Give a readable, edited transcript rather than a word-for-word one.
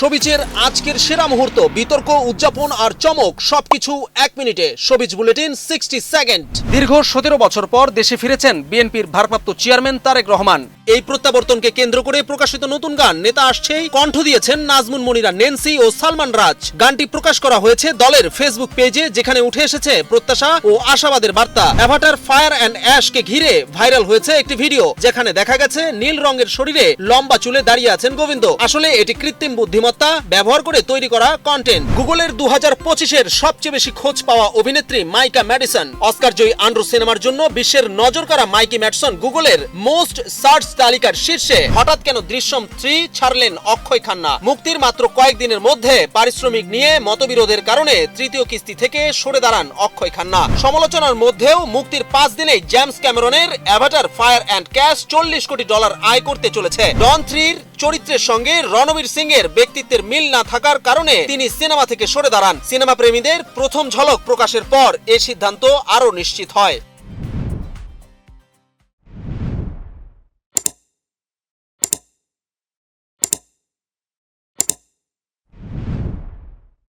শোবিজের আজকের সেরা মুহূর্ত, বিতর্ক, উদযাপন আর চমক সবকিছু 1 মিনিটে। Showbiz bulletin 60 second. দীর্ঘ 17 বছর পর দেশে ফিরেছেন বিএনপির ভারপ্রাপ্ত চেয়ারম্যান তারেক রহমান। এই প্রত্যাবর্তনকে কেন্দ্র করে প্রকাশিত নতুন গান নেতা আসছেই কণ্ঠ দিয়েছেন নাজমুন মনিরা নেন্সি ও সালমান রাজ। গানটি প্রকাশ করা হয়েছে দলের ফেসবুক পেজে, যেখানে উঠে এসেছে প্রত্যাশা ও আশাবাদের বার্তা। অ্যাভাটার ফায়ার অ্যান্ড অ্যাশকে ঘিরে ভাইরাল হয়েছে একটি ভিডিও, যেখানে দেখা গেছে নীল রঙের শরীরে লম্বা চুলে দাঁড়িয়ে আছেন গোবিন্দ। আসলে এটি কৃত্রিম বুদ্ধিমত্তা ব্যবহার করে তৈরি করা কন্টেন্ট। গুগলের 2025-এর সবচেয়ে বেশি খোঁজ পাওয়া অভিনেত্রী মাইকা ম্যাডিসন। অস্কার জয়ী আন্ড্রু সিনেমার জন্য বিশ্বের নজর কাড়া মাইকি ম্যাডিসন গুগলের মোস্ট সার্চ তালিকার শীর্ষে। হঠাৎ কেন দৃশ্যম 3 ছাড়লেন অক্ষয় খান্না? মুক্তির মাত্র কয়েকদিনের মধ্যে পারিশ্রমিক নিয়ে মতবিরোধের কারণে তৃতীয় কিস্তি থেকে সরে দাঁড়ান অক্ষয় খান্না। সমালোচনার মধ্যেও মুক্তির 5 দিনেই জেমস ক্যামেরনের Avatar fire and ash $40 crore আয় করতে চলেছে। ডন 3-র চরিত্রের সঙ্গে রণবীর সিং এর ব্যক্তিত্বের মিল না থাকার কারণে তিনি সিনেমা থেকে সরে দাঁড়ান। সিনেমা প্রেমীদের প্রথম ঝলক প্রকাশের পর এ সিদ্ধান্ত আরো নিশ্চিত হয়।